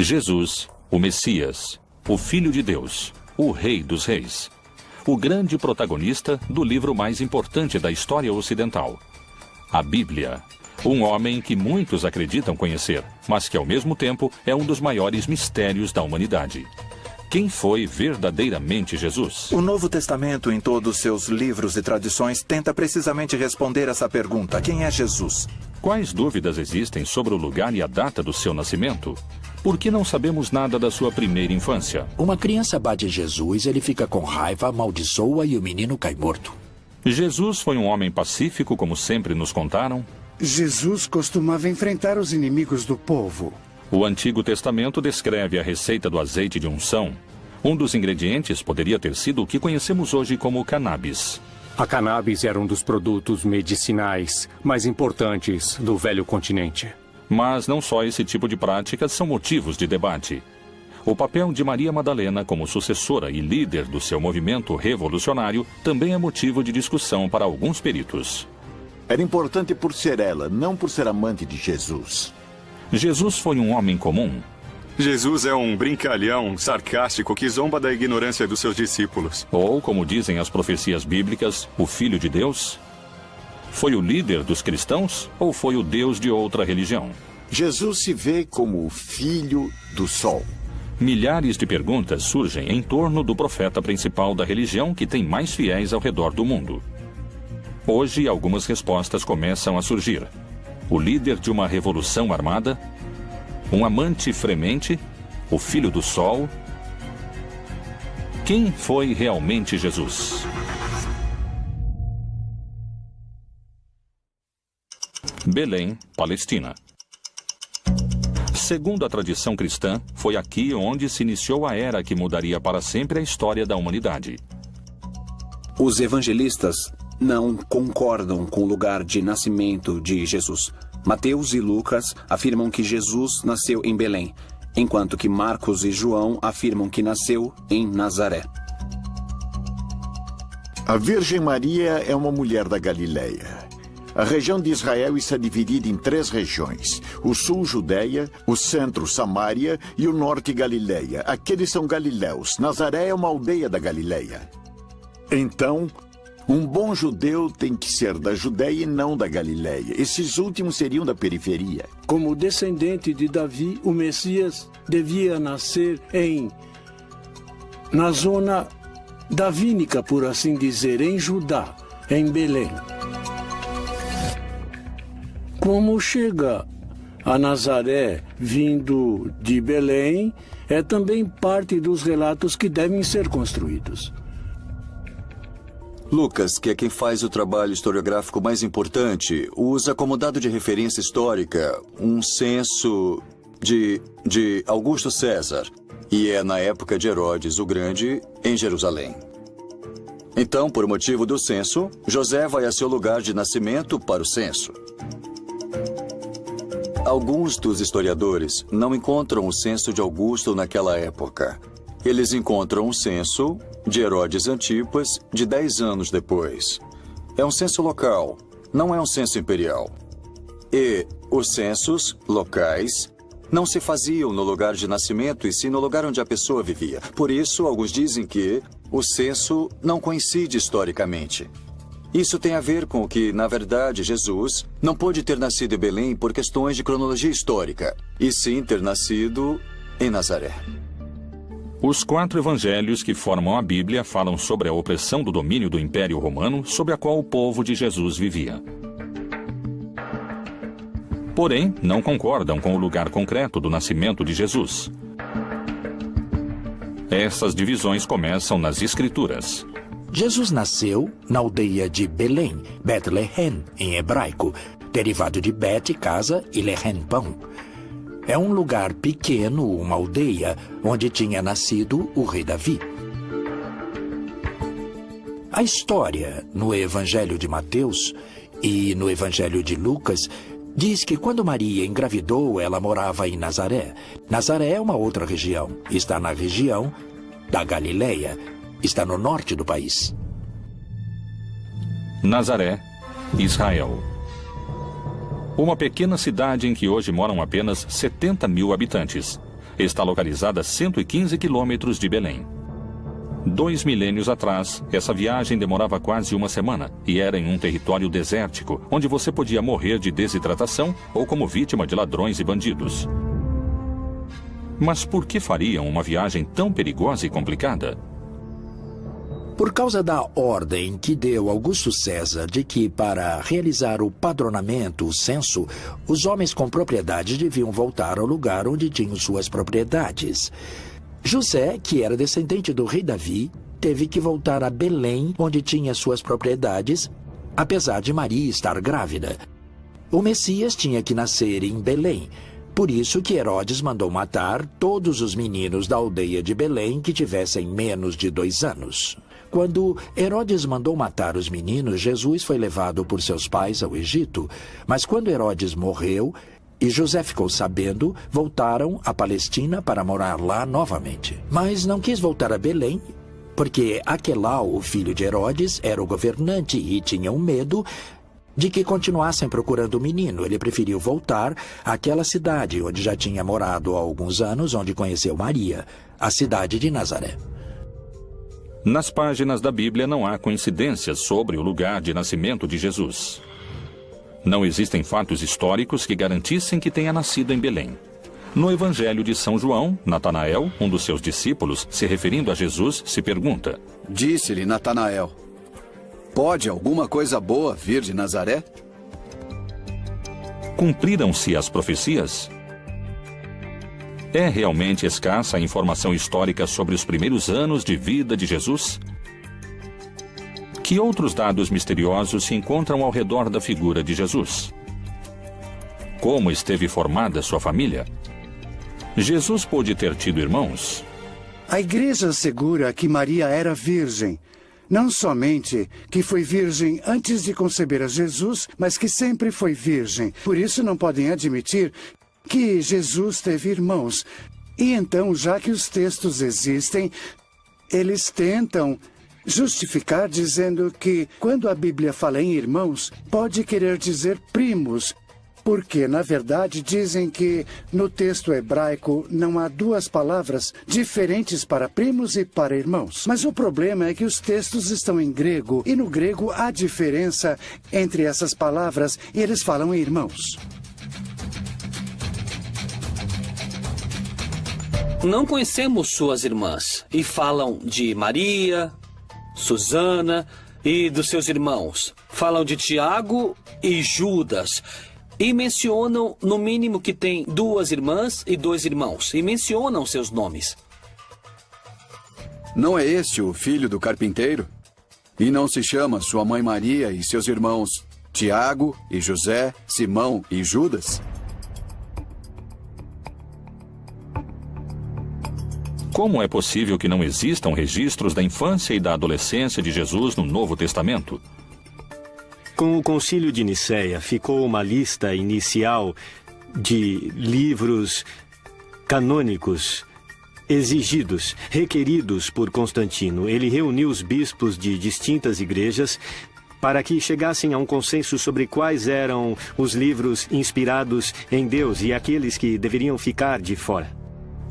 Jesus, o Messias, o Filho de Deus, o Rei dos Reis. O grande protagonista do livro mais importante da história ocidental, a Bíblia. Um homem que muitos acreditam conhecer, mas que ao mesmo tempo é um dos maiores mistérios da humanidade. Quem foi verdadeiramente Jesus? O Novo Testamento, em todos seus livros e tradições, tenta precisamente responder essa pergunta: quem é Jesus? Quais dúvidas existem sobre o lugar e a data do seu nascimento? Por que não sabemos nada da sua primeira infância? Uma criança bate em Jesus, ele fica com raiva, amaldiçoa e o menino cai morto. Jesus foi um homem pacífico, como sempre nos contaram? Jesus costumava enfrentar os inimigos do povo. O Antigo Testamento descreve a receita do azeite de unção. Um dos ingredientes poderia ter sido o que conhecemos hoje como cannabis. A cannabis era um dos produtos medicinais mais importantes do velho continente. Mas não só esse tipo de práticas são motivos de debate. O papel de Maria Madalena como sucessora e líder do seu movimento revolucionário também é motivo de discussão para alguns peritos. Era importante por ser ela, não por ser amante de Jesus. Jesus foi um homem comum. Jesus é um brincalhão sarcástico que zomba da ignorância dos seus discípulos. Ou, como dizem as profecias bíblicas, o Filho de Deus? Foi o líder dos cristãos ou foi o Deus de outra religião? Jesus se vê como o Filho do Sol. Milhares de perguntas surgem em torno do profeta principal da religião que tem mais fiéis ao redor do mundo. Hoje, algumas respostas começam a surgir. O líder de uma revolução armada? Um amante fremente? O Filho do Sol? Quem foi realmente Jesus? Belém, Palestina. Segundo a tradição cristã, foi aqui onde se iniciou a era que mudaria para sempre a história da humanidade. Os evangelistas não concordam com o lugar de nascimento de Jesus. Mateus e Lucas afirmam que Jesus nasceu em Belém, enquanto que Marcos e João afirmam que nasceu em Nazaré. A Virgem Maria é uma mulher da Galileia. A região de Israel está dividida em 3 regiões: o sul, Judeia, o centro, Samária e o norte, Galileia. Aqueles são galileus. Nazaré é uma aldeia da Galileia. Então, um bom judeu tem que ser da Judeia e não da Galileia. Esses últimos seriam da periferia. Como descendente de Davi, o Messias devia nascer na zona davínica, por assim dizer, em Judá, em Belém. Como chega a Nazaré vindo de Belém, é também parte dos relatos que devem ser construídos. Lucas, que é quem faz o trabalho historiográfico mais importante, usa como dado de referência histórica um censo de Augusto César, e é na época de Herodes o Grande, em Jerusalém. Então, por motivo do censo, José vai a seu lugar de nascimento para o censo. Alguns dos historiadores não encontram o censo de Augusto naquela época. Eles encontram o censo de Herodes Antipas de 10 anos depois. É um censo local, não é um censo imperial. E os censos locais não se faziam no lugar de nascimento e sim no lugar onde a pessoa vivia. Por isso, alguns dizem que o censo não coincide historicamente. Isso tem a ver com que, na verdade, Jesus não pôde ter nascido em Belém por questões de cronologia histórica, e sim ter nascido em Nazaré. Os 4 evangelhos que formam a Bíblia falam sobre a opressão do domínio do Império Romano sobre a qual o povo de Jesus vivia. Porém, não concordam com o lugar concreto do nascimento de Jesus. Essas divisões começam nas Escrituras. Jesus nasceu na aldeia de Belém, Bethlehem, em hebraico, derivado de Bet, casa, e Lehem, pão. É um lugar pequeno, uma aldeia, onde tinha nascido o rei Davi. A história, no Evangelho de Mateus e no Evangelho de Lucas, diz que quando Maria engravidou, ela morava em Nazaré. Nazaré é uma outra região, está na região da Galileia. Está no norte do país. Nazaré, Israel. Uma pequena cidade em que hoje moram apenas 70 mil habitantes. está localizada a 115 quilômetros de Belém. 2 milênios atrás, essa viagem demorava quase uma semana e era em um território desértico, onde você podia morrer de desidratação ou como vítima de ladrões e bandidos. Mas por que fariam uma viagem tão perigosa e complicada? Por causa da ordem que deu Augusto César de que, para realizar o padronamento, o censo, os homens com propriedade deviam voltar ao lugar onde tinham suas propriedades. José, que era descendente do rei Davi, teve que voltar a Belém, onde tinha suas propriedades, apesar de Maria estar grávida. O Messias tinha que nascer em Belém. Por isso que Herodes mandou matar todos os meninos da aldeia de Belém que tivessem menos de 2 anos. Quando Herodes mandou matar os meninos, Jesus foi levado por seus pais ao Egito. Mas quando Herodes morreu e José ficou sabendo, voltaram à Palestina para morar lá novamente. Mas não quis voltar a Belém, porque Aquelau, o filho de Herodes, era o governante e tinha um medo de que continuassem procurando o menino. Ele preferiu voltar àquela cidade onde já tinha morado há alguns anos, onde conheceu Maria, a cidade de Nazaré. Nas páginas da Bíblia não há coincidências sobre o lugar de nascimento de Jesus. Não existem fatos históricos que garantissem que tenha nascido em Belém. No Evangelho de São João, Natanael, um dos seus discípulos, se referindo a Jesus, se pergunta: Disse-lhe Natanael: Pode alguma coisa boa vir de Nazaré? Cumpriram-se as profecias? É realmente escassa a informação histórica sobre os primeiros anos de vida de Jesus? Que outros dados misteriosos se encontram ao redor da figura de Jesus? Como esteve formada sua família? Jesus pôde ter tido irmãos? A igreja assegura que Maria era virgem. Não somente que foi virgem antes de conceber a Jesus, mas que sempre foi virgem. Por isso não podem admitir que Jesus teve irmãos. E então, já que os textos existem, eles tentam justificar dizendo que, quando a Bíblia fala em irmãos, pode querer dizer primos, porque, na verdade, dizem que no texto hebraico não há 2 palavras diferentes para primos e para irmãos. Mas o problema é que os textos estão em grego, e no grego há diferença entre essas palavras, e eles falam em irmãos. Não conhecemos suas irmãs, e falam de Maria, Susana e dos seus irmãos. Falam de Tiago e Judas. E mencionam, no mínimo, que tem 2 irmãs e 2 irmãos. E mencionam seus nomes. Não é este o filho do carpinteiro? E não se chama sua mãe Maria e seus irmãos Tiago e José, Simão e Judas? Como é possível que não existam registros da infância e da adolescência de Jesus no Novo Testamento? Com o Concílio de Nicéia, ficou uma lista inicial de livros canônicos exigidos, requeridos por Constantino. Ele reuniu os bispos de distintas igrejas para que chegassem a um consenso sobre quais eram os livros inspirados em Deus e aqueles que deveriam ficar de fora.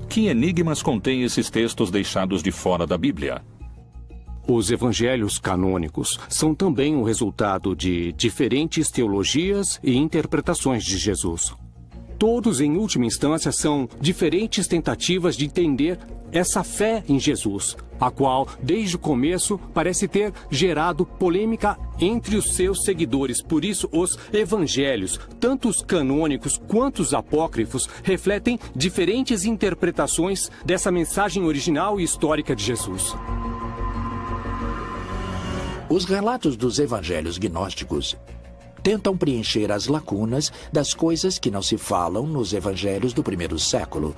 Que enigmas contêm esses textos deixados de fora da Bíblia? Os evangelhos canônicos são também o resultado de diferentes teologias e interpretações de Jesus. Todos, em última instância, são diferentes tentativas de entender essa fé em Jesus, a qual, desde o começo, parece ter gerado polêmica entre os seus seguidores. Por isso, os evangelhos, tanto os canônicos quanto os apócrifos, refletem diferentes interpretações dessa mensagem original e histórica de Jesus. Os relatos dos evangelhos gnósticos tentam preencher as lacunas das coisas que não se falam nos evangelhos do primeiro século.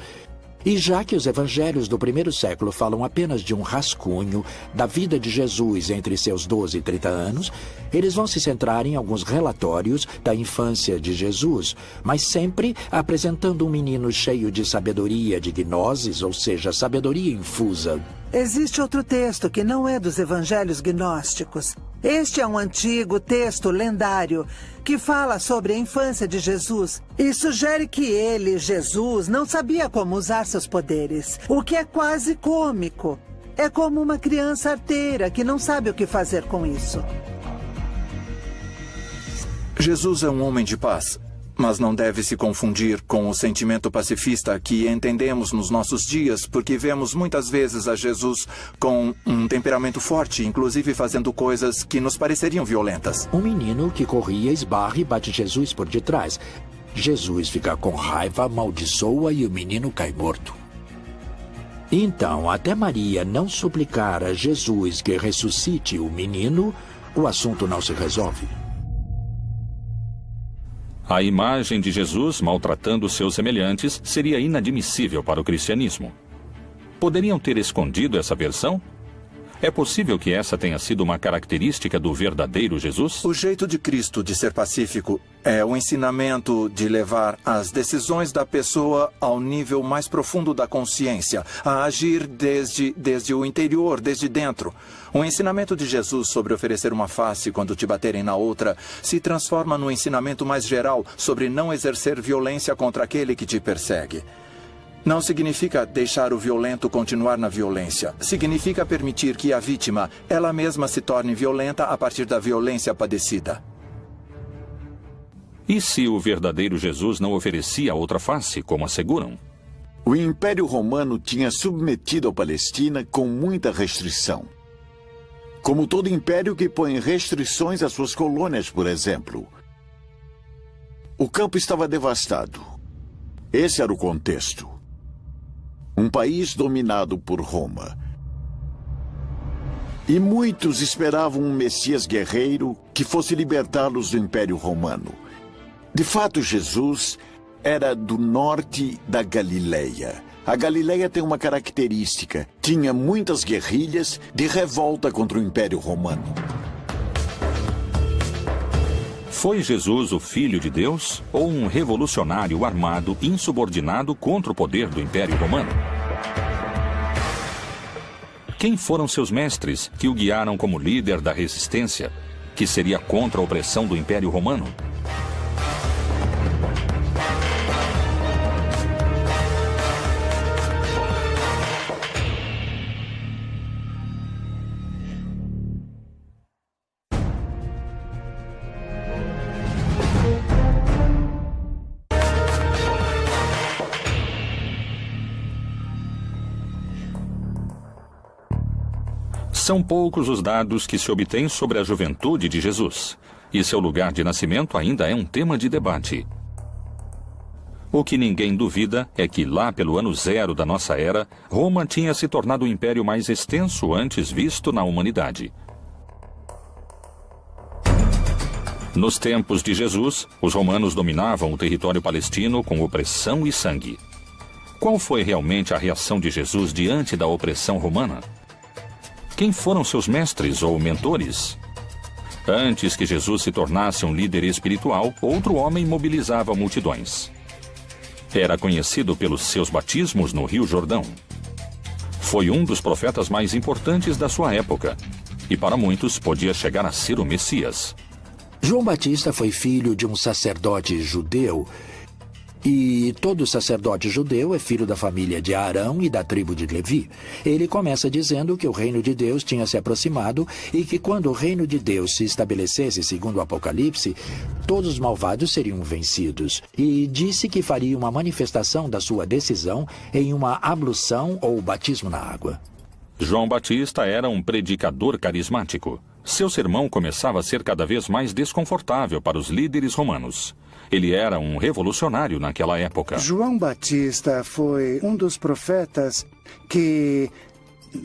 E já que os evangelhos do primeiro século falam apenas de um rascunho da vida de Jesus entre seus 12 e 30 anos, eles vão se centrar em alguns relatórios da infância de Jesus, mas sempre apresentando um menino cheio de sabedoria de gnoses, ou seja, sabedoria infusa. Existe outro texto que não é dos evangelhos gnósticos. Este é um antigo texto lendário que fala sobre a infância de Jesus e sugere que ele, Jesus, não sabia como usar seus poderes, o que é quase cômico. É como uma criança arteira que não sabe o que fazer com isso. Jesus é um homem de paz, mas não deve se confundir com o sentimento pacifista que entendemos nos nossos dias, porque vemos muitas vezes a Jesus com um temperamento forte, inclusive fazendo coisas que nos pareceriam violentas. Um menino que corria esbarra e bate Jesus por detrás. Jesus fica com raiva, amaldiçoa e o menino cai morto. Então, até Maria não suplicar a Jesus que ressuscite o menino, o assunto não se resolve. A imagem de Jesus maltratando seus semelhantes seria inadmissível para o cristianismo. Poderiam ter escondido essa versão? É possível que essa tenha sido uma característica do verdadeiro Jesus? O jeito de Cristo de ser pacífico é o ensinamento de levar as decisões da pessoa ao nível mais profundo da consciência, a agir desde o interior, desde dentro. O ensinamento de Jesus sobre oferecer uma face quando te baterem na outra se transforma no ensinamento mais geral sobre não exercer violência contra aquele que te persegue. Não significa deixar o violento continuar na violência. Significa permitir que a vítima, ela mesma, se torne violenta a partir da violência padecida. E se o verdadeiro Jesus não oferecia outra face, como asseguram? O Império Romano tinha submetido a Palestina com muita restrição. Como todo império que põe restrições às suas colônias, por exemplo. O campo estava devastado. Esse era o contexto. Um país dominado por Roma. E muitos esperavam um Messias guerreiro que fosse libertá-los do Império Romano. De fato, Jesus era do norte da Galileia. A Galileia tem uma característica: tinha muitas guerrilhas de revolta contra o Império Romano. Foi Jesus o Filho de Deus ou um revolucionário armado insubordinado contra o poder do Império Romano? Quem foram seus mestres que o guiaram como líder da resistência, que seria contra a opressão do Império Romano? São poucos os dados que se obtêm sobre a juventude de Jesus, e seu lugar de nascimento ainda é um tema de debate. O que ninguém duvida é que lá pelo ano 0 da nossa era, Roma tinha se tornado o império mais extenso antes visto na humanidade. Nos tempos de Jesus, os romanos dominavam o território palestino com opressão e sangue. Qual foi realmente a reação de Jesus diante da opressão romana? Quem foram seus mestres ou mentores? Antes que Jesus se tornasse um líder espiritual, outro homem mobilizava multidões. Era conhecido pelos seus batismos no Rio Jordão. Foi um dos profetas mais importantes da sua época, e para muitos podia chegar a ser o Messias. João Batista foi filho de um sacerdote judeu. E todo sacerdote judeu é filho da família de Arão e da tribo de Levi. Ele começa dizendo que o reino de Deus tinha se aproximado e que quando o reino de Deus se estabelecesse, segundo o Apocalipse, todos os malvados seriam vencidos. E disse que faria uma manifestação da sua decisão em uma ablução ou batismo na água. João Batista era um predicador carismático. Seu sermão começava a ser cada vez mais desconfortável para os líderes romanos. Ele era um revolucionário naquela época. João Batista foi um dos profetas que,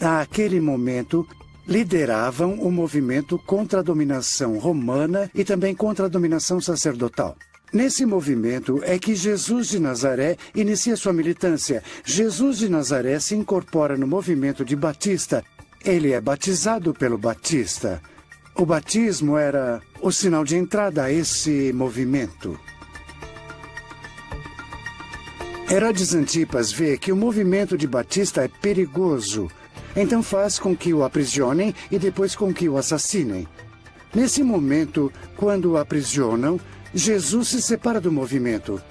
naquele momento, lideravam o movimento contra a dominação romana e também contra a dominação sacerdotal. Nesse movimento é que Jesus de Nazaré inicia sua militância. Jesus de Nazaré se incorpora no movimento de Batista. Ele é batizado pelo Batista. O batismo era o sinal de entrada a esse movimento. Herodes Antipas vê que o movimento de Batista é perigoso, então faz com que o aprisionem e depois com que o assassinem. Nesse momento, quando o aprisionam, Jesus se separa do movimento,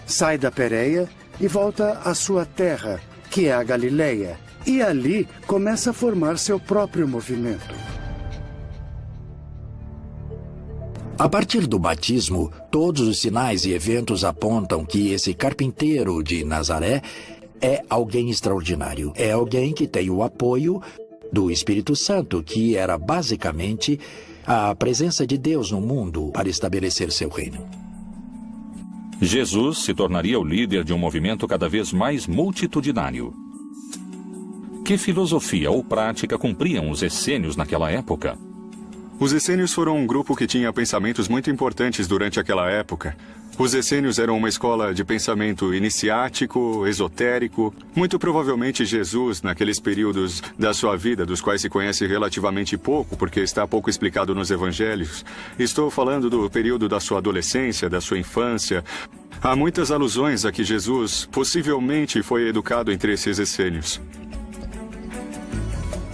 sai da Pérea e volta à sua terra, que é a Galileia, e ali começa a formar seu próprio movimento. A partir do batismo, todos os sinais e eventos apontam que esse carpinteiro de Nazaré é alguém extraordinário. É alguém que tem o apoio do Espírito Santo, que era basicamente a presença de Deus no mundo para estabelecer seu reino. Jesus se tornaria o líder de um movimento cada vez mais multitudinário. Que filosofia ou prática cumpriam os essênios naquela época? Os essênios foram um grupo que tinha pensamentos muito importantes durante aquela época. Os essênios eram uma escola de pensamento iniciático, esotérico. Muito provavelmente Jesus, naqueles períodos da sua vida, dos quais se conhece relativamente pouco, porque está pouco explicado nos evangelhos. Estou falando do período da sua adolescência, da sua infância. Há muitas alusões a que Jesus possivelmente foi educado entre esses essênios.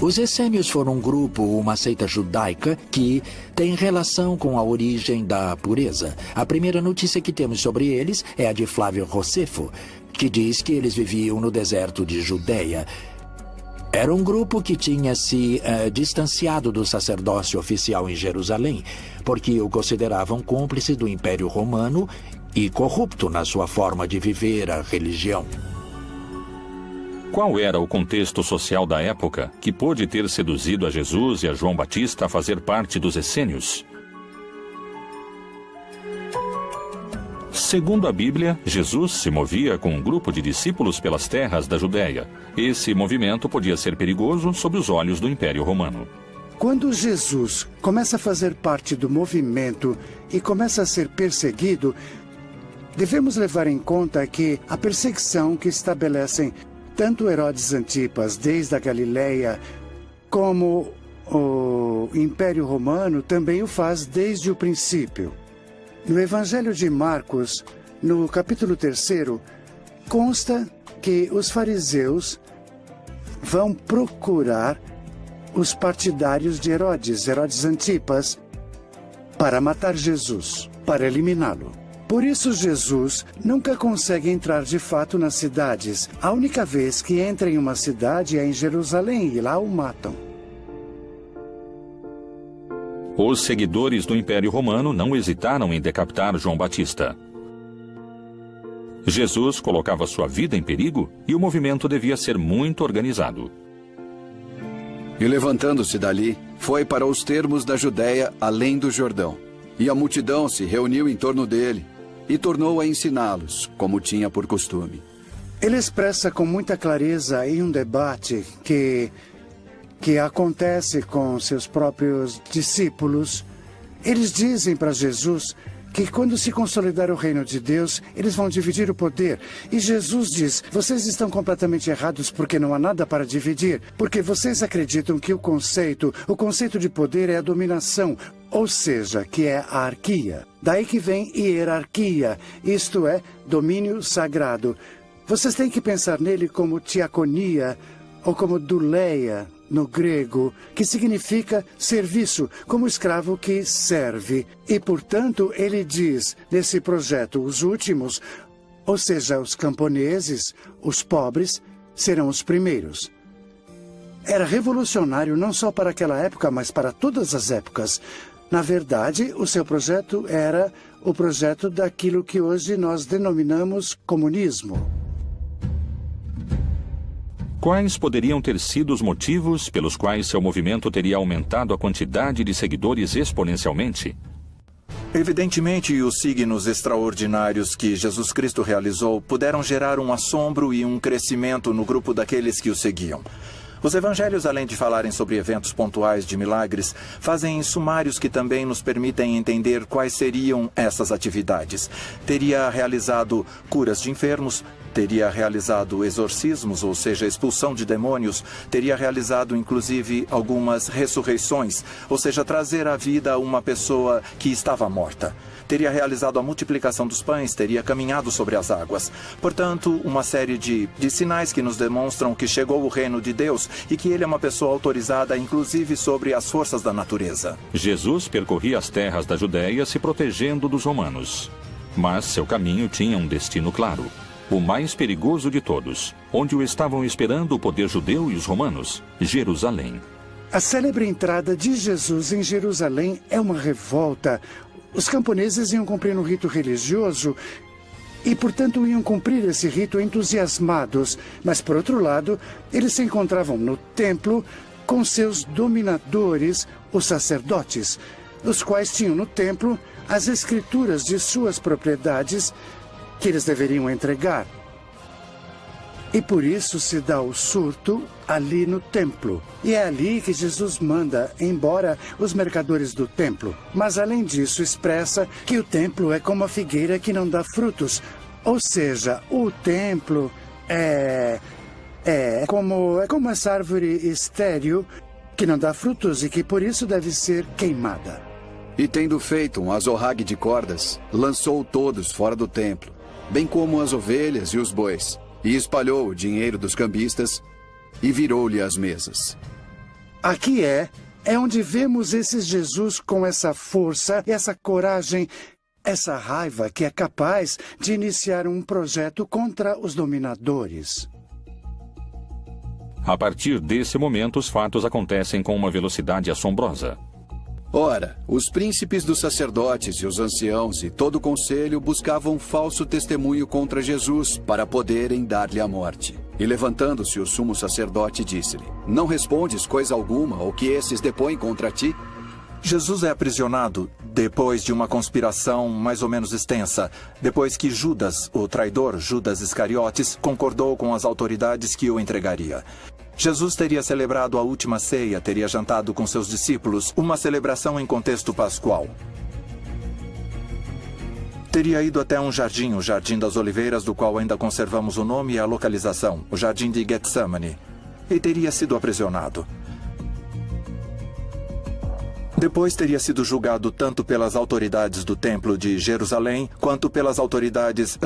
Os essênios foram um grupo, uma seita judaica, que tem relação com a origem da pureza. A primeira notícia que temos sobre eles é a de Flávio Josefo, que diz que eles viviam no deserto de Judeia. Era um grupo que tinha se distanciado do sacerdócio oficial em Jerusalém, porque o consideravam cúmplice do Império Romano e corrupto na sua forma de viver a religião. Qual era o contexto social da época que pôde ter seduzido a Jesus e a João Batista a fazer parte dos essênios? Segundo a Bíblia, Jesus se movia com um grupo de discípulos pelas terras da Judéia. Esse movimento podia ser perigoso sob os olhos do Império Romano. Quando Jesus começa a fazer parte do movimento e começa a ser perseguido, devemos levar em conta que a perseguição que estabelecem tanto Herodes Antipas, desde a Galileia, como o Império Romano também o faz desde o princípio. No Evangelho de Marcos, no capítulo 3, consta que os fariseus vão procurar os partidários de Herodes Antipas, para matar Jesus, para eliminá-lo. Por isso, Jesus nunca consegue entrar de fato nas cidades. A única vez que entra em uma cidade é em Jerusalém e lá o matam. Os seguidores do Império Romano não hesitaram em decapitar João Batista. Jesus colocava sua vida em perigo e o movimento devia ser muito organizado. E levantando-se dali, foi para os termos da Judéia, além do Jordão. E a multidão se reuniu em torno dele e tornou a ensiná-los, como tinha por costume. Ele expressa com muita clareza em um debate que acontece com seus próprios discípulos. Eles dizem para Jesus que quando se consolidar o reino de Deus, eles vão dividir o poder. E Jesus diz, vocês estão completamente errados porque não há nada para dividir. Porque vocês acreditam que o conceito de poder é a dominação, ou seja, que é a arquia. Daí que vem hierarquia, isto é, domínio sagrado. Vocês têm que pensar nele como diaconia ou como douleia, no grego, que significa serviço, como escravo que serve. E, portanto, ele diz, nesse projeto, os últimos, ou seja, os camponeses, os pobres, serão os primeiros. Era revolucionário não só para aquela época, mas para todas as épocas. Na verdade, o seu projeto era o projeto daquilo que hoje nós denominamos comunismo. Quais poderiam ter sido os motivos pelos quais seu movimento teria aumentado a quantidade de seguidores exponencialmente? Evidentemente, os signos extraordinários que Jesus Cristo realizou puderam gerar um assombro e um crescimento no grupo daqueles que o seguiam. Os evangelhos, além de falarem sobre eventos pontuais de milagres, fazem sumários que também nos permitem entender quais seriam essas atividades. Teria realizado curas de enfermos, teria realizado exorcismos, ou seja, expulsão de demônios, teria realizado inclusive algumas ressurreições, ou seja, trazer à vida uma pessoa que estava morta. Teria realizado a multiplicação dos pães, teria caminhado sobre as águas. Portanto, uma série de sinais que nos demonstram que chegou o reino de Deus e que ele é uma pessoa autorizada, inclusive, sobre as forças da natureza. Jesus percorria as terras da Judéia se protegendo dos romanos. Mas seu caminho tinha um destino claro. O mais perigoso de todos, onde o estavam esperando o poder judeu e os romanos, Jerusalém. A célebre entrada de Jesus em Jerusalém é uma revolta. Os camponeses iam cumprir um rito religioso e, portanto, iam cumprir esse rito entusiasmados. Mas, por outro lado, eles se encontravam no templo com seus dominadores, os sacerdotes, os quais tinham no templo as escrituras de suas propriedades que eles deveriam entregar. E por isso se dá o surto ali no templo. E é ali que Jesus manda embora os mercadores do templo. Mas além disso expressa que o templo é como a figueira que não dá frutos. Ou seja, o templo é como essa árvore estéril que não dá frutos e que por isso deve ser queimada. E tendo feito um azorrague de cordas, lançou todos fora do templo, bem como as ovelhas e os bois, e espalhou o dinheiro dos cambistas e virou-lhe as mesas. Aqui é onde vemos esse Jesus com essa força, essa coragem, essa raiva que é capaz de iniciar um projeto contra os dominadores. A partir desse momento, os fatos acontecem com uma velocidade assombrosa. Ora, os príncipes dos sacerdotes e os anciãos e todo o conselho buscavam falso testemunho contra Jesus para poderem dar-lhe a morte. E levantando-se o sumo sacerdote disse-lhe: Não respondes coisa alguma ao que esses depõem contra ti? Jesus é aprisionado depois de uma conspiração mais ou menos extensa, depois que Judas, o traidor, Judas Iscariotes, concordou com as autoridades que o entregaria. Jesus teria celebrado a última ceia, teria jantado com seus discípulos, uma celebração em contexto pascual. Teria ido até um jardim, o Jardim das Oliveiras, do qual ainda conservamos o nome e a localização, o Jardim de Getsemane, e teria sido aprisionado. Depois teria sido julgado tanto pelas autoridades do Templo de Jerusalém, quanto pelas autoridades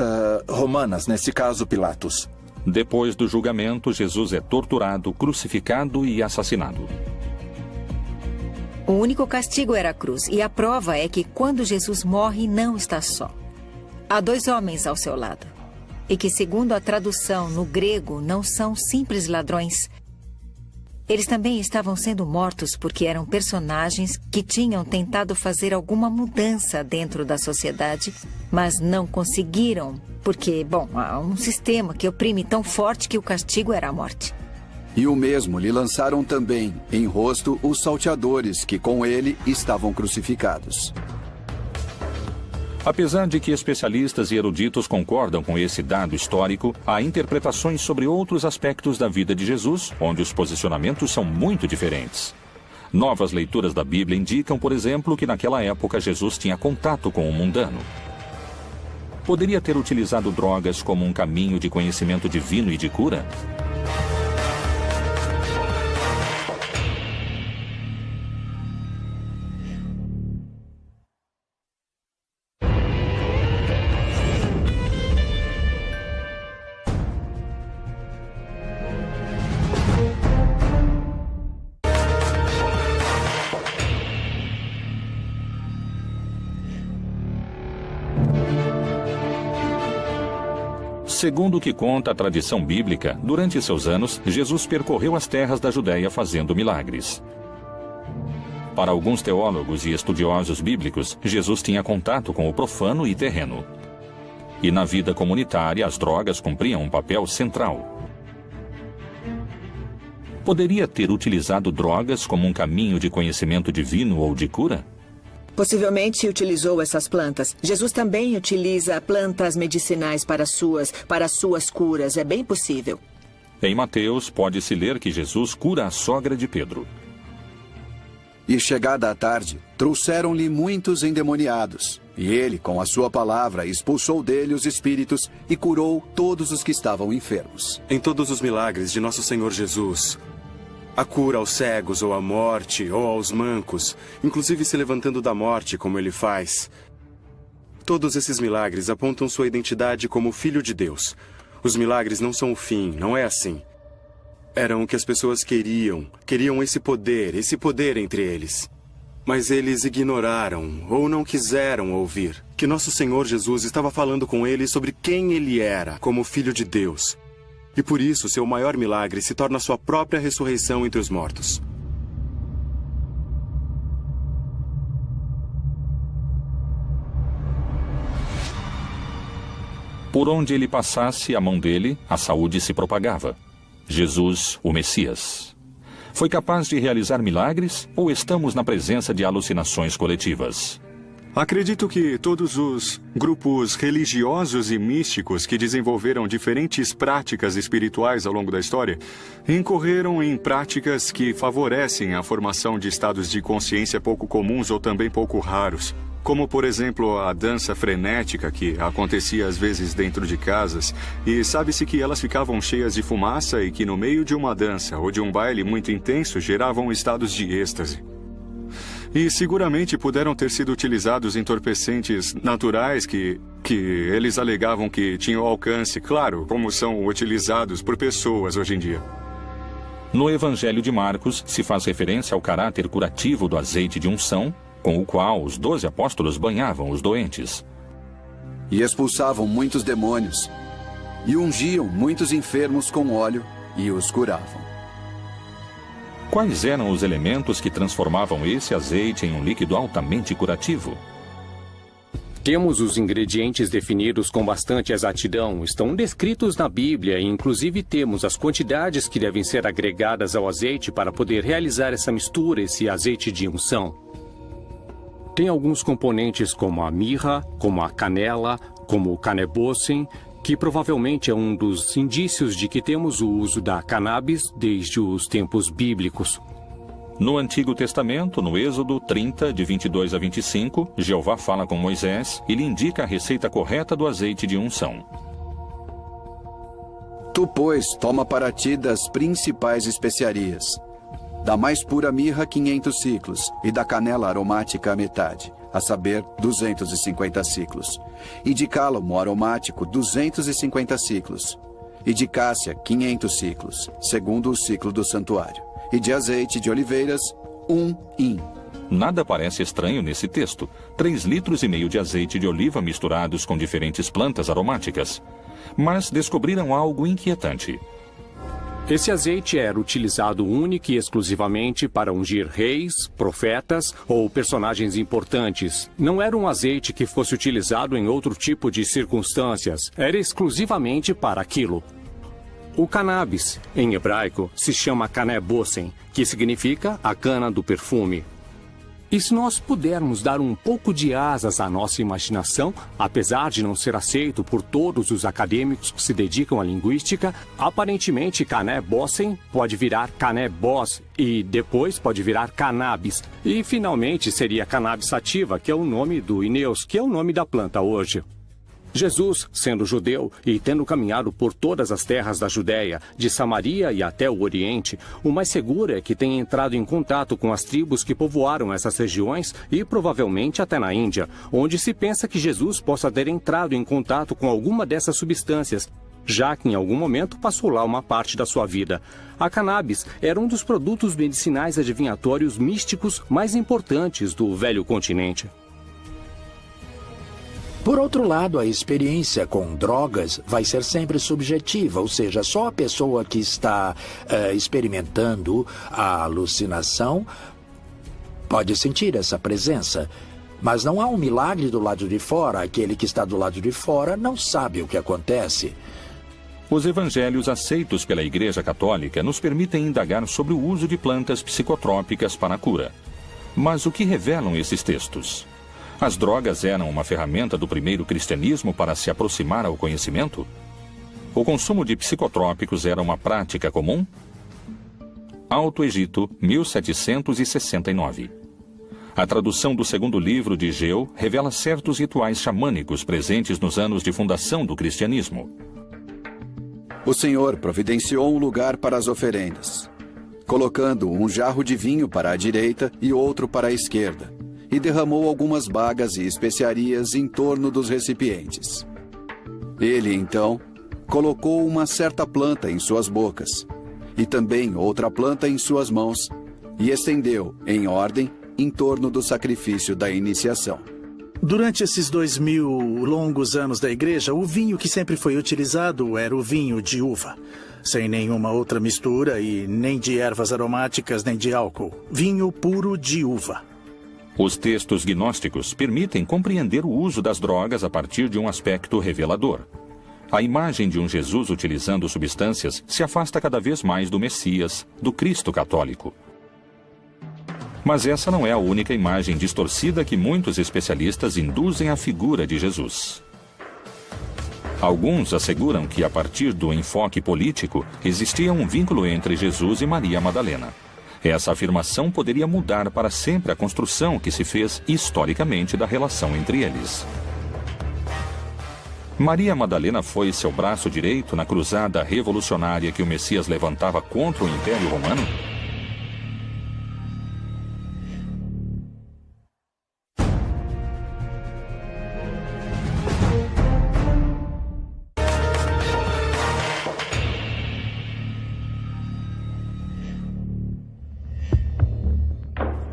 romanas, nesse caso Pilatos. Depois do julgamento, Jesus é torturado, crucificado e assassinado. O único castigo era a cruz, e a prova é que quando Jesus morre, não está só. Há 2 homens ao seu lado, e que, segundo a tradução no grego, não são simples ladrões. Eles também estavam sendo mortos porque eram personagens que tinham tentado fazer alguma mudança dentro da sociedade, mas não conseguiram, porque, bom, há um sistema que oprime tão forte que o castigo era a morte. E o mesmo lhe lançaram também em rosto os salteadores que com ele estavam crucificados. Apesar de que especialistas e eruditos concordam com esse dado histórico, há interpretações sobre outros aspectos da vida de Jesus, onde os posicionamentos são muito diferentes. Novas leituras da Bíblia indicam, por exemplo, que naquela época Jesus tinha contato com o mundano. Poderia ter utilizado drogas como um caminho de conhecimento divino e de cura? Segundo o que conta a tradição bíblica, durante seus anos, Jesus percorreu as terras da Judéia fazendo milagres. Para alguns teólogos e estudiosos bíblicos, Jesus tinha contato com o profano e terreno. E na vida comunitária, as drogas cumpriam um papel central. Poderia ter utilizado drogas como um caminho de conhecimento divino ou de cura? Possivelmente utilizou essas plantas. Jesus também utiliza plantas medicinais para suas curas. É bem possível. Em Mateus, pode-se ler que Jesus cura a sogra de Pedro. E chegada a tarde, trouxeram-lhe muitos endemoniados, E ele, com a sua palavra, expulsou dele os espíritos e curou todos os que estavam enfermos. Em todos os milagres de nosso Senhor Jesus, a cura aos cegos, ou à morte, ou aos mancos, inclusive se levantando da morte, como ele faz. Todos esses milagres apontam sua identidade como Filho de Deus. Os milagres não são o fim, não é assim. Eram o que as pessoas queriam esse poder entre eles. Mas eles ignoraram, ou não quiseram ouvir, que nosso Senhor Jesus estava falando com eles sobre quem ele era, como Filho de Deus. E por isso, seu maior milagre se torna sua própria ressurreição entre os mortos. Por onde ele passasse a mão dele, a saúde se propagava. Jesus, o Messias. Foi capaz de realizar milagres ou estamos na presença de alucinações coletivas? Acredito que todos os grupos religiosos e místicos que desenvolveram diferentes práticas espirituais ao longo da história incorreram em práticas que favorecem a formação de estados de consciência pouco comuns ou também pouco raros. Como, por exemplo, a dança frenética que acontecia às vezes dentro de casas, e sabe-se que elas ficavam cheias de fumaça e que no meio de uma dança ou de um baile muito intenso geravam estados de êxtase. E seguramente puderam ter sido utilizados entorpecentes naturais que eles alegavam que tinham alcance, claro, como são utilizados por pessoas hoje em dia. No Evangelho de Marcos se faz referência ao caráter curativo do azeite de unção, com o qual os 12 apóstolos banhavam os doentes. E expulsavam muitos demônios, e ungiam muitos enfermos com óleo, e os curavam. Quais eram os elementos que transformavam esse azeite em um líquido altamente curativo? Temos os ingredientes definidos com bastante exatidão, estão descritos na Bíblia e inclusive temos as quantidades que devem ser agregadas ao azeite para poder realizar essa mistura, esse azeite de unção. Tem alguns componentes como a mirra, como a canela, como o canebossem, que provavelmente é um dos indícios de que temos o uso da cannabis desde os tempos bíblicos. No Antigo Testamento, no Êxodo 30, de 22 a 25, Jeová fala com Moisés e lhe indica a receita correta do azeite de unção. Tu, pois, toma para ti das principais especiarias. Da mais pura mirra, 500 ciclos, e da canela aromática a metade, a saber, 250 ciclos. E de cálamo aromático, 250 ciclos. E de cássia, 500 ciclos, segundo o ciclo do santuário. E de azeite de oliveiras, 1 hin. Nada parece estranho nesse texto. 3,5 litros de azeite de oliva misturados com diferentes plantas aromáticas. Mas descobriram algo inquietante. Esse azeite era utilizado única e exclusivamente para ungir reis, profetas ou personagens importantes. Não era um azeite que fosse utilizado em outro tipo de circunstâncias. Era exclusivamente para aquilo. O cannabis, em hebraico, se chama canebossem, que significa a cana do perfume. E se nós pudermos dar um pouco de asas à nossa imaginação, apesar de não ser aceito por todos os acadêmicos que se dedicam à linguística, aparentemente canebossem pode virar canebós e depois pode virar cannabis. E finalmente seria cannabis sativa, que é o nome do Ineus, que é o nome da planta hoje. Jesus, sendo judeu e tendo caminhado por todas as terras da Judéia, de Samaria e até o Oriente, o mais seguro é que tenha entrado em contato com as tribos que povoaram essas regiões e provavelmente até na Índia, onde se pensa que Jesus possa ter entrado em contato com alguma dessas substâncias, já que em algum momento passou lá uma parte da sua vida. A cannabis era um dos produtos medicinais adivinhatórios místicos mais importantes do velho continente. Por outro lado, a experiência com drogas vai ser sempre subjetiva, ou seja, só a pessoa que está experimentando a alucinação pode sentir essa presença. Mas não há um milagre do lado de fora, aquele que está do lado de fora não sabe o que acontece. Os evangelhos aceitos pela Igreja Católica nos permitem indagar sobre o uso de plantas psicotrópicas para a cura. Mas o que revelam esses textos? As drogas eram uma ferramenta do primeiro cristianismo para se aproximar ao conhecimento? O consumo de psicotrópicos era uma prática comum? Alto Egito, 1769. A tradução do segundo livro de Geu revela certos rituais xamânicos presentes nos anos de fundação do cristianismo. O Senhor providenciou um lugar para as oferendas, colocando um jarro de vinho para a direita e outro para a esquerda, e derramou algumas bagas e especiarias em torno dos recipientes. Ele, então, colocou uma certa planta em suas bocas, e também outra planta em suas mãos, e estendeu, em ordem, em torno do sacrifício da iniciação. Durante esses 2000 longos anos da igreja, o vinho que sempre foi utilizado era o vinho de uva, sem nenhuma outra mistura e nem de ervas aromáticas nem de álcool. Vinho puro de uva. Os textos gnósticos permitem compreender o uso das drogas a partir de um aspecto revelador. A imagem de um Jesus utilizando substâncias se afasta cada vez mais do Messias, do Cristo católico. Mas essa não é a única imagem distorcida que muitos especialistas induzem à figura de Jesus. Alguns asseguram que, a partir do enfoque político, existia um vínculo entre Jesus e Maria Madalena. Essa afirmação poderia mudar para sempre a construção que se fez historicamente da relação entre eles. Maria Madalena foi seu braço direito na cruzada revolucionária que o Messias levantava contra o Império Romano?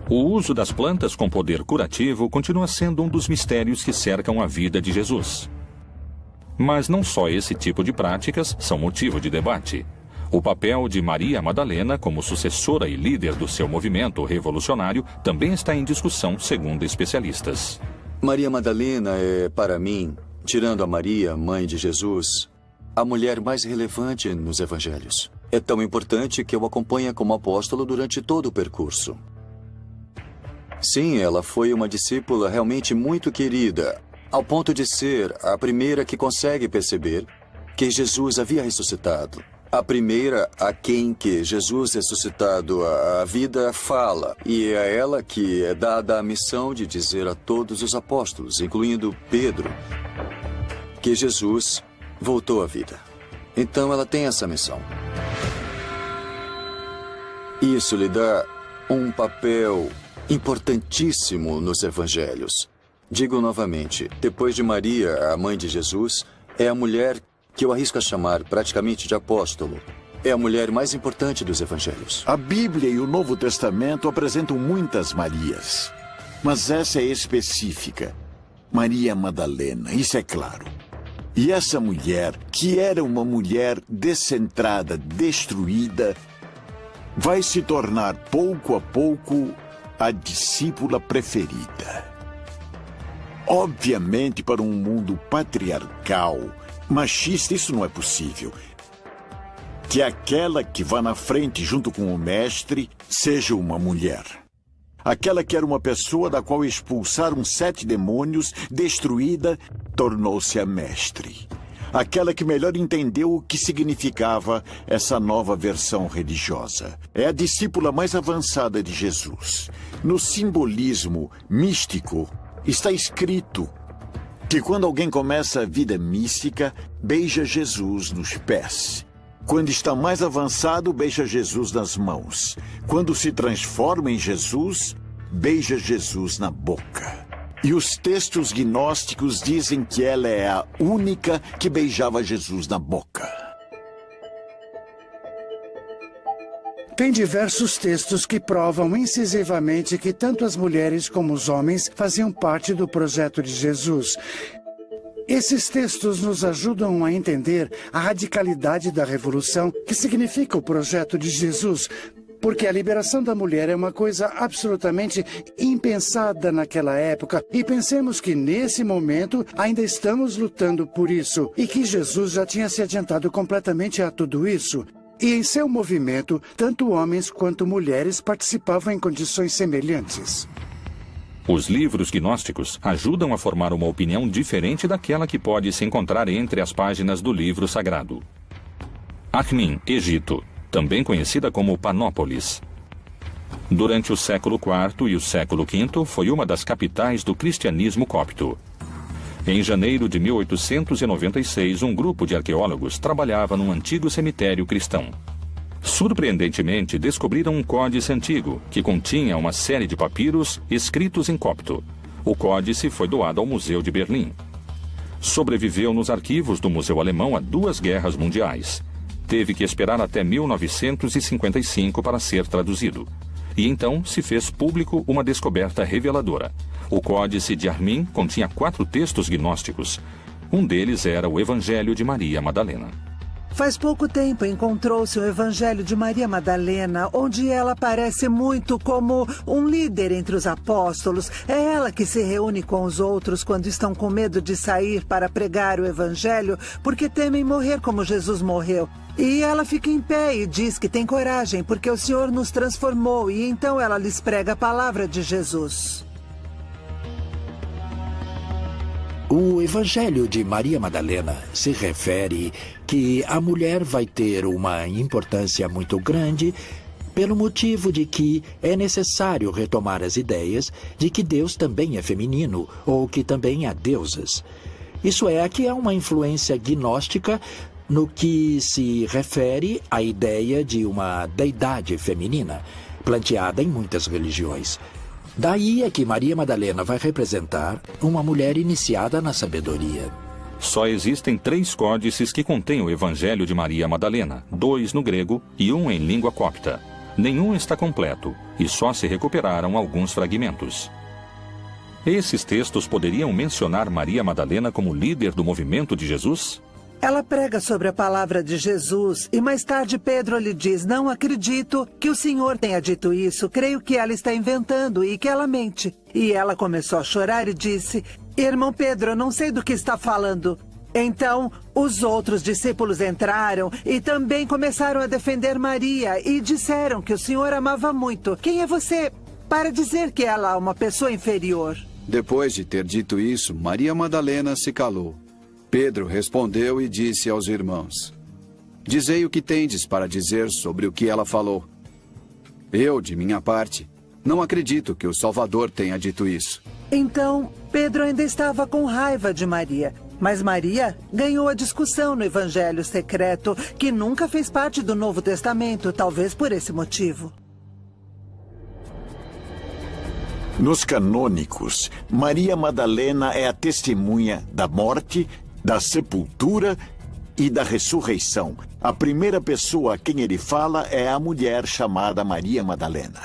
O uso das plantas com poder curativo continua sendo um dos mistérios que cercam a vida de Jesus. Mas não só esse tipo de práticas são motivo de debate. O papel de Maria Madalena como sucessora e líder do seu movimento revolucionário também está em discussão, segundo especialistas. Maria Madalena é, para mim, tirando a Maria, mãe de Jesus, a mulher mais relevante nos evangelhos. É tão importante que eu acompanho como apóstolo durante todo o percurso. Sim, ela foi uma discípula realmente muito querida, ao ponto de ser a primeira que consegue perceber que Jesus havia ressuscitado. A primeira a quem que Jesus ressuscitado a vida fala, e é a ela que é dada a missão de dizer a todos os apóstolos, incluindo Pedro, que Jesus voltou à vida. Então ela tem essa missão. Isso lhe dá um papel importantíssimo nos evangelhos. Digo novamente, depois de Maria, a mãe de Jesus, é a mulher que eu arrisco a chamar praticamente de apóstolo. É a mulher mais importante dos evangelhos. A Bíblia e o Novo Testamento apresentam muitas Marias, mas essa é específica. Maria Madalena, isso é claro. E essa mulher, que era uma mulher descentrada, destruída, vai se tornar pouco a pouco a discípula preferida. Obviamente, para um mundo patriarcal, machista, isso não é possível. Que aquela que vá na frente junto com o mestre seja uma mulher. Aquela que era uma pessoa da qual expulsaram 7 demônios, destruída, tornou-se a mestre. Aquela que melhor entendeu o que significava essa nova versão religiosa. É a discípula mais avançada de Jesus. No simbolismo místico, está escrito que quando alguém começa a vida mística, beija Jesus nos pés. Quando está mais avançado, beija Jesus nas mãos. Quando se transforma em Jesus, beija Jesus na boca. E os textos gnósticos dizem que ela é a única que beijava Jesus na boca. Tem diversos textos que provam incisivamente que tanto as mulheres como os homens faziam parte do projeto de Jesus. Esses textos nos ajudam a entender a radicalidade da revolução que significa o projeto de Jesus, porque a liberação da mulher é uma coisa absolutamente impensada naquela época. E pensemos que, nesse momento, ainda estamos lutando por isso. E que Jesus já tinha se adiantado completamente a tudo isso. E em seu movimento, tanto homens quanto mulheres participavam em condições semelhantes. Os livros gnósticos ajudam a formar uma opinião diferente daquela que pode se encontrar entre as páginas do livro sagrado. Akhmin, Egito, também conhecida como Panópolis. Durante o século IV e o século V, foi uma das capitais do cristianismo copto. Em janeiro de 1896, um grupo de arqueólogos trabalhava num antigo cemitério cristão. Surpreendentemente, descobriram um códice antigo, que continha uma série de papiros escritos em copto. O códice foi doado ao Museu de Berlim. Sobreviveu nos arquivos do Museu Alemão a 2 guerras mundiais. Teve que esperar até 1955 para ser traduzido. E então se fez público uma descoberta reveladora. O Códice de Armin continha 4 textos gnósticos. Um deles era o Evangelho de Maria Madalena. Faz pouco tempo encontrou-se o Evangelho de Maria Madalena, onde ela aparece muito como um líder entre os apóstolos. É ela que se reúne com os outros quando estão com medo de sair para pregar o Evangelho, porque temem morrer como Jesus morreu. E ela fica em pé e diz que tem coragem, porque o Senhor nos transformou, e então ela lhes prega a palavra de Jesus. O Evangelho de Maria Madalena se refere que a mulher vai ter uma importância muito grande pelo motivo de que é necessário retomar as ideias de que Deus também é feminino ou que também há deusas. Isso é, que há uma influência gnóstica no que se refere à ideia de uma deidade feminina, planteada em muitas religiões. Daí é que Maria Madalena vai representar uma mulher iniciada na sabedoria. Só existem 3 códices que contêm o Evangelho de Maria Madalena, 2 no grego e 1 em língua copta. Nenhum está completo e só se recuperaram alguns fragmentos. Esses textos poderiam mencionar Maria Madalena como líder do movimento de Jesus? Ela prega sobre a palavra de Jesus e mais tarde Pedro lhe diz: não acredito que o Senhor tenha dito isso, creio que ela está inventando e que ela mente. E ela começou a chorar e disse: irmão Pedro, eu não sei do que está falando. Então, os outros discípulos entraram e também começaram a defender Maria e disseram que o Senhor amava muito. Quem é você para dizer que ela é uma pessoa inferior? Depois de ter dito isso, Maria Madalena se calou. Pedro respondeu e disse aos irmãos: dizei o que tendes para dizer sobre o que ela falou. Eu, de minha parte, não acredito que o Salvador tenha dito isso. Então, Pedro ainda estava com raiva de Maria. Mas Maria ganhou a discussão no Evangelho secreto, que nunca fez parte do Novo Testamento, talvez por esse motivo. Nos canônicos, Maria Madalena é a testemunha da morte, da sepultura e da ressurreição. A primeira pessoa a quem ele fala é a mulher chamada Maria Madalena.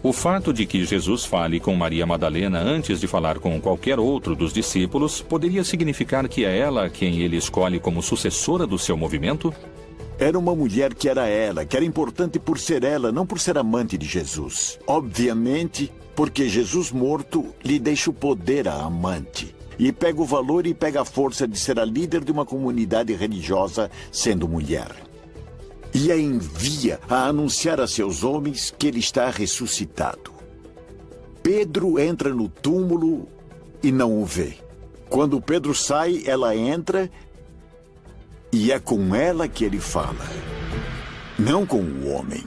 O fato de que Jesus fale com Maria Madalena antes de falar com qualquer outro dos discípulos poderia significar que é ela quem ele escolhe como sucessora do seu movimento? Era uma mulher que era importante por ser ela, não por ser amante de Jesus. Obviamente, porque Jesus morto lhe deixa o poder à amante. E pega o valor e pega a força de ser a líder de uma comunidade religiosa, sendo mulher. E a envia a anunciar a seus homens que ele está ressuscitado. Pedro entra no túmulo e não o vê. Quando Pedro sai, ela entra e é com ela que ele fala, não com o homem.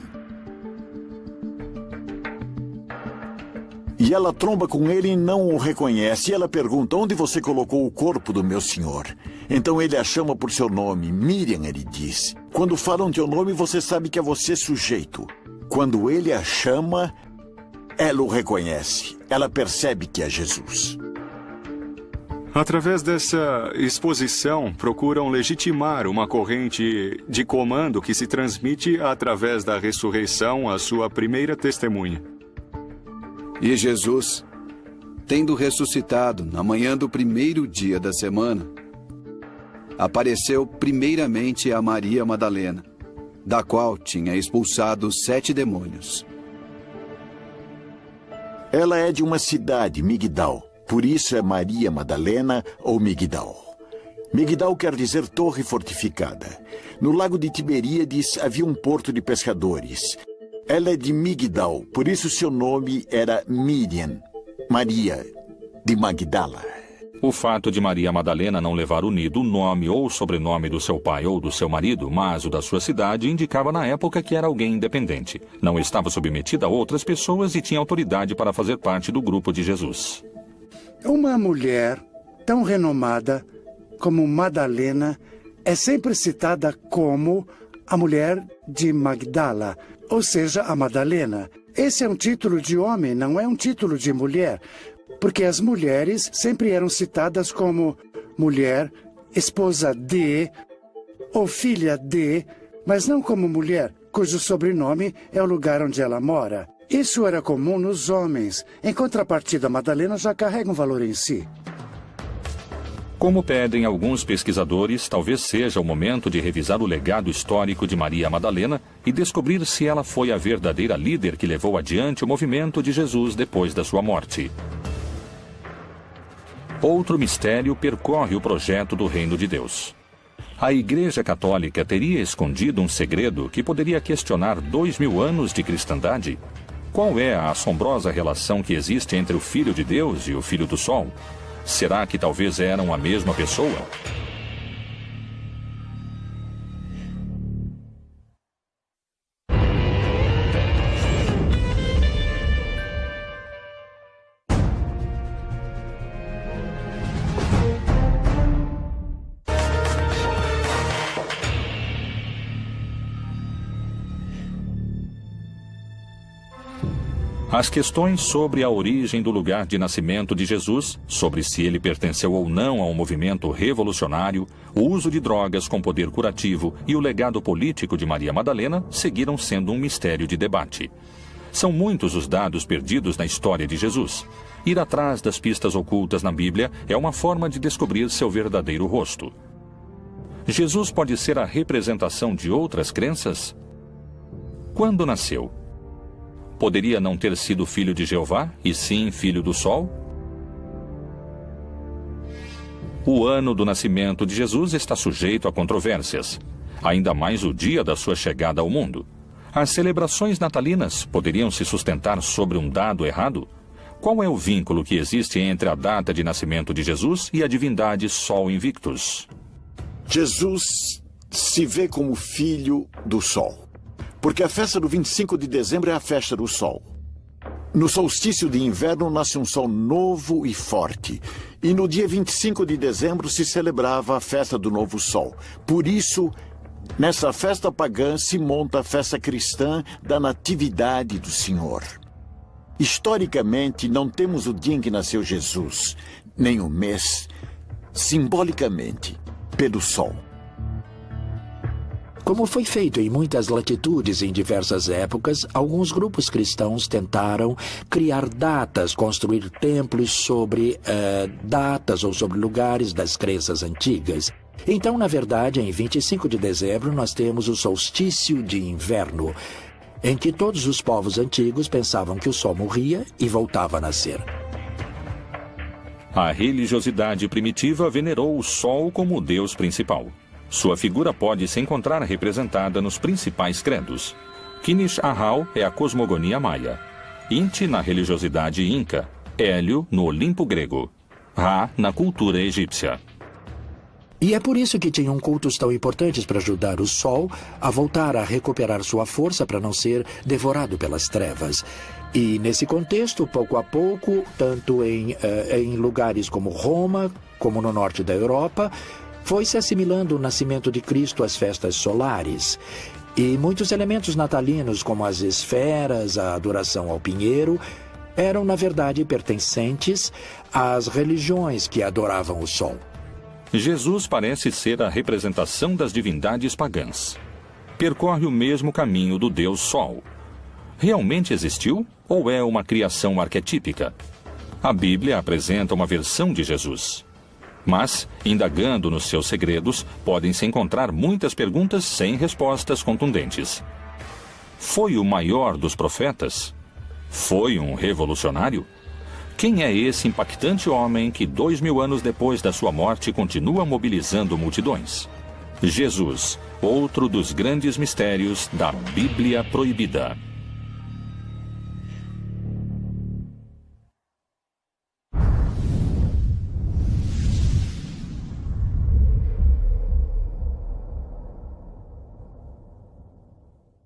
E ela tromba com ele e não o reconhece. E ela pergunta: onde você colocou o corpo do meu senhor? Então ele a chama por seu nome. Miriam, ele diz. Quando falam teu nome, você sabe que é você sujeito. Quando ele a chama, ela o reconhece. Ela percebe que é Jesus. Através dessa exposição, procuram legitimar uma corrente de comando que se transmite através da ressurreição à sua primeira testemunha. E Jesus, tendo ressuscitado na manhã do primeiro dia da semana, apareceu primeiramente a Maria Madalena, da qual tinha expulsado 7 demônios. Ela é de uma cidade, Migdal. Por isso é Maria Madalena ou Migdal. Migdal quer dizer torre fortificada. No lago de Tiberíades havia um porto de pescadores. Ela é de Migdal, por isso seu nome era Miriam, Maria de Magdala. O fato de Maria Madalena não levar unido o nome ou o sobrenome do seu pai ou do seu marido, mas o da sua cidade, indicava na época que era alguém independente. Não estava submetida a outras pessoas e tinha autoridade para fazer parte do grupo de Jesus. Uma mulher tão renomada como Madalena é sempre citada como a mulher de Magdala, ou seja, a Madalena. Esse é um título de homem, não é um título de mulher, porque as mulheres sempre eram citadas como mulher, esposa de ou filha de, mas não como mulher, cujo sobrenome é o lugar onde ela mora. Isso era comum nos homens. Em contrapartida, Madalena já carrega um valor em si. Como pedem alguns pesquisadores, talvez seja o momento de revisar o legado histórico de Maria Madalena e descobrir se ela foi a verdadeira líder que levou adiante o movimento de Jesus depois da sua morte. Outro mistério percorre o projeto do Reino de Deus. A Igreja Católica teria escondido um segredo que poderia questionar 2000 anos de cristandade? Qual é a assombrosa relação que existe entre o Filho de Deus e o Filho do Sol? Será que talvez eram a mesma pessoa? As questões sobre a origem do lugar de nascimento de Jesus, sobre se ele pertenceu ou não a um movimento revolucionário, o uso de drogas com poder curativo e o legado político de Maria Madalena seguiram sendo um mistério de debate. São muitos os dados perdidos na história de Jesus. Ir atrás das pistas ocultas na Bíblia é uma forma de descobrir seu verdadeiro rosto. Jesus pode ser a representação de outras crenças? Quando nasceu? Poderia não ter sido filho de Jeová, e sim filho do Sol? O ano do nascimento de Jesus está sujeito a controvérsias, ainda mais o dia da sua chegada ao mundo. As celebrações natalinas poderiam se sustentar sobre um dado errado? Qual é o vínculo que existe entre a data de nascimento de Jesus e a divindade Sol Invictus? Jesus se vê como filho do Sol. Porque a festa do 25 de dezembro é a festa do sol. No solstício de inverno nasce um sol novo e forte. E no dia 25 de dezembro se celebrava a festa do novo sol. Por isso, nessa festa pagã se monta a festa cristã da Natividade do Senhor. Historicamente, não temos o dia em que nasceu Jesus, nem o mês, simbolicamente, pelo sol. Como foi feito em muitas latitudes em diversas épocas, alguns grupos cristãos tentaram criar datas, construir templos sobre datas ou sobre lugares das crenças antigas. Então, na verdade, em 25 de dezembro, nós temos o solstício de inverno, em que todos os povos antigos pensavam que o sol morria e voltava a nascer. A religiosidade primitiva venerou o sol como o deus principal. Sua figura pode se encontrar representada nos principais credos. Kinish Ahau é a cosmogonia maia, Inti na religiosidade inca, Hélio no Olimpo grego, Ra na cultura egípcia. E é por isso que tinham cultos tão importantes para ajudar o sol a voltar a recuperar sua força para não ser devorado pelas trevas. E nesse contexto, pouco a pouco, tanto em lugares como Roma, como no norte da Europa, foi se assimilando o nascimento de Cristo às festas solares. E muitos elementos natalinos, como as esferas, a adoração ao pinheiro, eram, na verdade, pertencentes às religiões que adoravam o sol. Jesus parece ser a representação das divindades pagãs. Percorre o mesmo caminho do Deus Sol. Realmente existiu ou é uma criação arquetípica? A Bíblia apresenta uma versão de Jesus. Mas, indagando nos seus segredos, podem-se encontrar muitas perguntas sem respostas contundentes. Foi o maior dos profetas? Foi um revolucionário? Quem é esse impactante homem que 2000 anos depois da sua morte continua mobilizando multidões? Jesus, outro dos grandes mistérios da Bíblia Proibida.